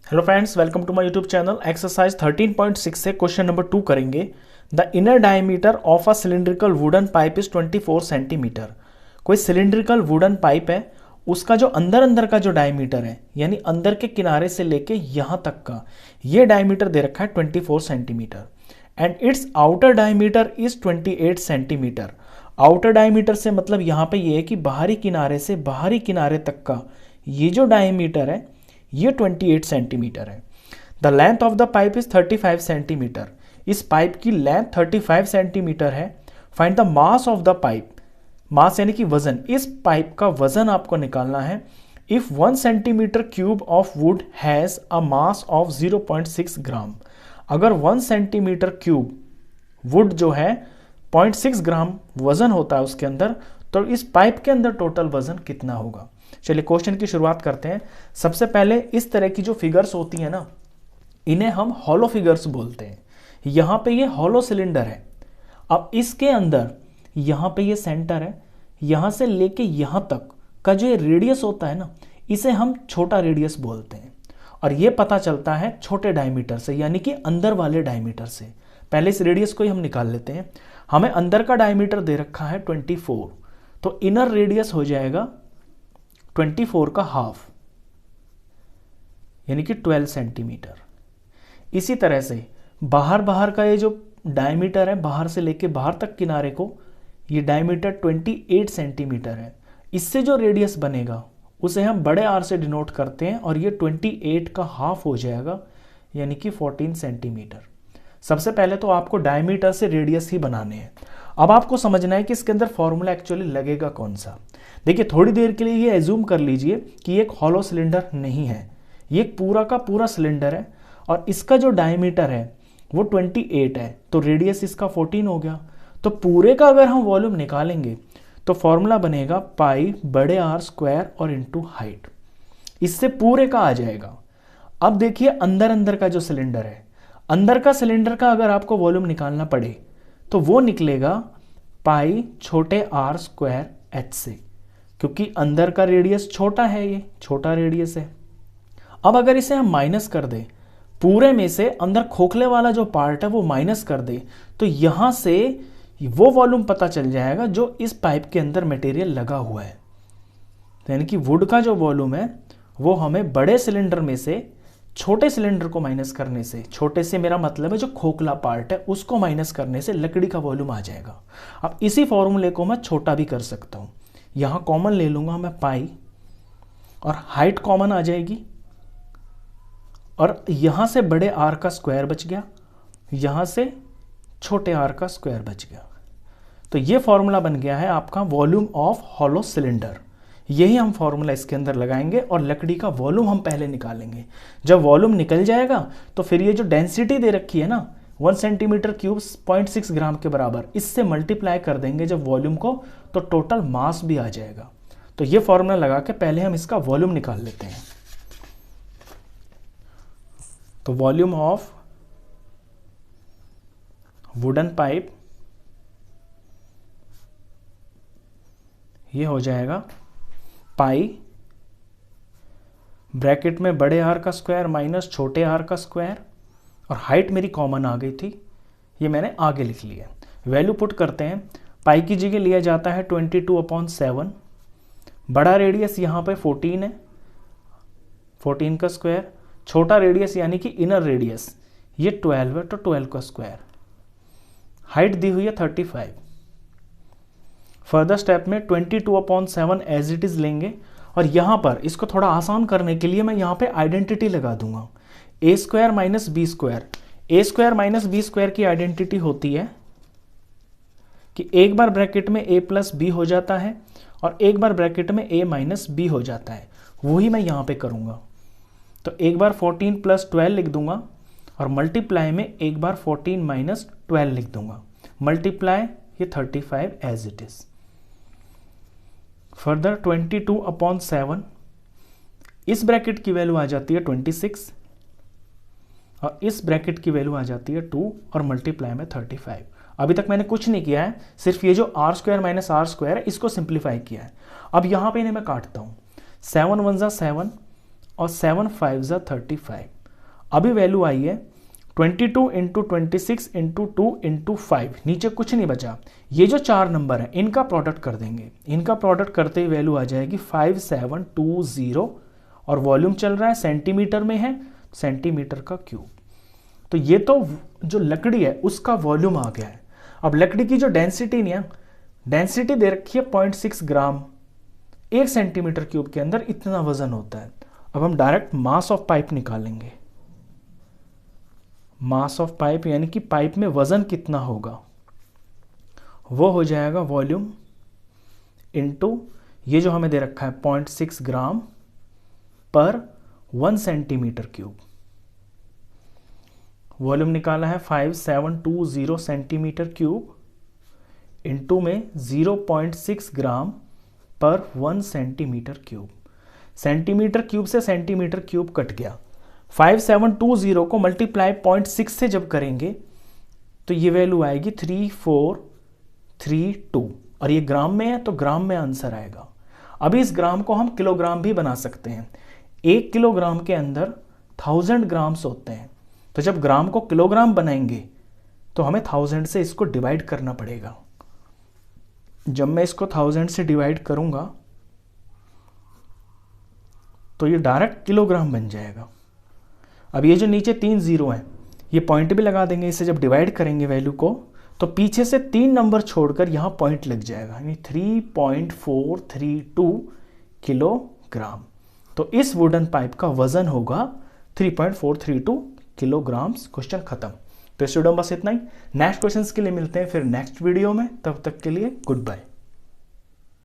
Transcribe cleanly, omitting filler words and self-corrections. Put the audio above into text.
Hello friends, welcome to my YouTube channel. Exercise 13.6 से question number 2 करेंगे। The inner diameter of a cylindrical wooden pipe is 24 centimetre. कोई cylindrical wooden pipe है, उसका जो अंदर का जो डायमीटर है, यानी अंदर के किनारे से लेके यहाँ तक का ये डायमीटर दे रखा है 24 centimetre and it's outer diameter is 28 centimetre. Outer diameter से मतलब यहाँ पे ये है कि बाहरी किनारे से बाहरी किनारे तक का ये जो डायमीटर है ये 28 सेंटीमीटर है। The length of the pipe is 35 centimetre. इस पाइप की लेंथ 35 सेंटीमीटर है। Find the mass of the pipe. Mass यानी कि वजन। इस पाइप का वजन आपको निकालना है। If 1 centimetre cube of would has a mass of 0.6 ग्राम। अगर 1 सेंटीमीटर क्यूब वुड जो है 0.6 ग्राम वजन होता है उसके अंदर, तो इस पाइप के अंदर टोटल वजन कितना होगा। चलिए क्वेश्चन की शुरुआत करते हैं। सबसे पहले इस तरह की जो फिगर्स होती है ना, इन्हें हम हॉलो फिगर्स बोलते हैं। यहां पे ये हॉलो सिलेंडर है। अब इसके अंदर यहां पे ये सेंटर है, यहां से लेके यहां तक का जो ये रेडियस होता है ना, इसे हम छोटा रेडियस बोलते हैं। और ये पता चलता है छोटे डायमीटर से, यानी कि अंदर वाले डायमीटर से। पहले इस रेडियस को ही हम निकाल लेते हैं। हमें अंदर का डायमीटर दे रखा है 24, तो इनर रेडियस हो जाएगा 24 का हाफ, यानी कि 12 सेंटीमीटर। इसी तरह से बाहर का ये जो डायमीटर है, बाहर से लेके बाहर तक किनारे को, ये डायमीटर 28 सेंटीमीटर है। इससे जो रेडियस बनेगा उसे हम बड़े आर से डिनोट करते हैं और ये 28 का हाफ हो जाएगा, यानी कि 14 सेंटीमीटर। सबसे पहले तो आपको डायमीटर से रेडियस ही बनाने हैं। अब आपको समझना है कि इसके अंदर फॉर्मूला एक्चुअली लगेगा कौन सा। देखिए, थोड़ी देर के लिए ये एज्यूम कर लीजिए कि ये एक हॉलो सिलेंडर नहीं है, ये एक पूरा का पूरा सिलेंडर है और इसका जो डायमीटर है वो 28 है, तो रेडियस इसका 14 हो गया। तो पूरे का अगर हम वॉल्यूम निकालेंगे तो फॉर्मूला बनेगा पाई बड़े आर स्क्वायर और इंटू हाइट। इससे पूरे का आ जाएगा। अब देखिए अंदर का जो सिलेंडर है, अंदर का सिलेंडर का अगर आपको वॉल्यूम निकालना पड़े तो वो निकलेगा पाई छोटे आर स्क्वायर एच से, क्योंकि अंदर का रेडियस छोटा है, ये छोटा रेडियस है। अब अगर इसे हम माइनस कर दें, पूरे में से अंदर खोखले वाला जो पार्ट है वो माइनस कर दे, तो यहां से वो वॉल्यूम पता चल जाएगा जो इस पाइप के अंदर मटेरियल लगा हुआ है। यानी कि वुड का जो वॉल्यूम है वो हमें बड़े सिलेंडर में से छोटे सिलेंडर को माइनस करने से, छोटे से मेरा मतलब है जो खोखला पार्ट है उसको माइनस करने से लकड़ी का वॉल्यूम आ जाएगा। अब इसी फॉर्मूले को मैं छोटा भी कर सकता हूं। यहां कॉमन ले लूंगा मैं पाई, और हाइट कॉमन आ जाएगी, और यहां से बड़े आर का स्क्वायर बच गया, यहां से छोटे आर का स्क्वायर बच गया। तो ये फॉर्मूला बन गया है आपका वॉल्यूम ऑफ हॉलो सिलेंडर। यही हम फॉर्मूला इसके अंदर लगाएंगे और लकड़ी का वॉल्यूम हम पहले निकालेंगे। जब वॉल्यूम निकल जाएगा तो फिर ये जो डेंसिटी दे रखी है ना 1 सेंटीमीटर क्यूब 0.6 ग्राम के बराबर, इससे मल्टीप्लाई कर देंगे जब वॉल्यूम को, तो टोटल मास भी आ जाएगा। तो ये फॉर्मूला लगा के पहले हम इसका वॉल्यूम निकाल लेते हैं। तो वॉल्यूम ऑफ वुडन पाइप ये हो जाएगा पाई ब्रैकेट में बड़े आर का स्क्वायर माइनस छोटे आर का स्क्वायर, और हाइट मेरी कॉमन आ गई थी, ये मैंने आगे लिख लिया। वैल्यू पुट करते हैं। पाई की जगह लिया जाता है 22/7। बड़ा रेडियस यहाँ पे 14 है, 14 का स्क्वायर। छोटा रेडियस यानी कि इनर रेडियस ये 12 है, तो 12 का स्क्वायर। हाइट दी हुई है 35। फर्दर स्टेप में 22/7 एज इट इज लेंगे, और यहां पर इसको थोड़ा आसान करने के लिए मैं यहां पे आइडेंटिटी लगा दूंगा, ए स्क्वायर माइनस बी स्क्वायर। ए स्क्वायर माइनस बी स्क्वायर की आइडेंटिटी होती है कि एक बार ब्रैकेट में ए प्लस बी हो जाता है और एक बार ब्रैकेट में ए माइनस बी हो जाता है। वही मैं यहां पे करूंगा। तो एक बार 14 + 12 लिख दूंगा और मल्टीप्लाई में एक बार 14 - 12 लिख दूंगा। मल्टीप्लाई ये 35 एज इट इज। फर्दर 22/7, इस ब्रैकेट की वैल्यू आ जाती है 26 और इस ब्रैकेट की वैल्यू आ जाती है 2 और मल्टीप्लाई में 35। अभी तक मैंने कुछ नहीं किया है, सिर्फ ये जो r square minus r square है इसको सिंप्लीफाई किया है। अब यहां पे इन्हें मैं काटता हूं। 7 × 1 = 7 और 7 × 5 = 35। अभी वैल्यू आई है 22 इंटू 26 इंटू 2 इंटू 5, नीचे कुछ नहीं बचा। ये जो 4 नंबर है इनका प्रोडक्ट कर देंगे, इनका प्रोडक्ट करते ही वैल्यू आ जाएगी 5720, और वॉल्यूम चल रहा है सेंटीमीटर में है, सेंटीमीटर का क्यूब। तो ये तो जो लकड़ी है उसका वॉल्यूम आ गया है। अब लकड़ी की जो डेंसिटी नहीं है, डेंसिटी दे रखी है 0.6 ग्राम, 1 सेंटीमीटर क्यूब के अंदर इतना वजन होता है। अब हम डायरेक्ट मास ऑफ पाइप निकालेंगे। मास ऑफ पाइप यानी कि पाइप में वजन कितना होगा, वो हो जाएगा वॉल्यूम इनटू ये जो हमें दे रखा है 0.6 ग्राम पर 1 सेंटीमीटर क्यूब। वॉल्यूम निकाला है 5720 सेंटीमीटर क्यूब, इनटू में 0.6 ग्राम पर 1 सेंटीमीटर क्यूब। सेंटीमीटर क्यूब से सेंटीमीटर क्यूब कट गया। 5720 को मल्टीप्लाई 0.6 से जब करेंगे तो ये वैल्यू आएगी 3432, और ये ग्राम में है तो ग्राम में आंसर आएगा। अभी इस ग्राम को हम किलोग्राम भी बना सकते हैं। 1 किलोग्राम के अंदर 1000 ग्राम्स होते हैं, तो जब ग्राम को किलोग्राम बनाएंगे तो हमें 1000 से इसको डिवाइड करना पड़ेगा। जब मैं इसको 1000 से डिवाइड करूंगा तो ये डायरेक्ट किलोग्राम बन जाएगा। अब ये जो नीचे 3 जीरो हैं ये पॉइंट भी लगा देंगे, इसे जब डिवाइड करेंगे वैल्यू को तो पीछे से 3 नंबर छोड़कर यहाँ पॉइंट लग जाएगा, यानी 3.432 किलोग्राम। तो इस वुडन पाइप का वजन होगा 3.432 किलोग्राम्स। क्वेश्चन खत्म। तो इस वीडियो में बस इतना ही। नेक्स्ट क्वेश्चंस के लिए मिलते हैं फिर नेक्स्ट वीडियो में, तब तक के लिए गुड बाय।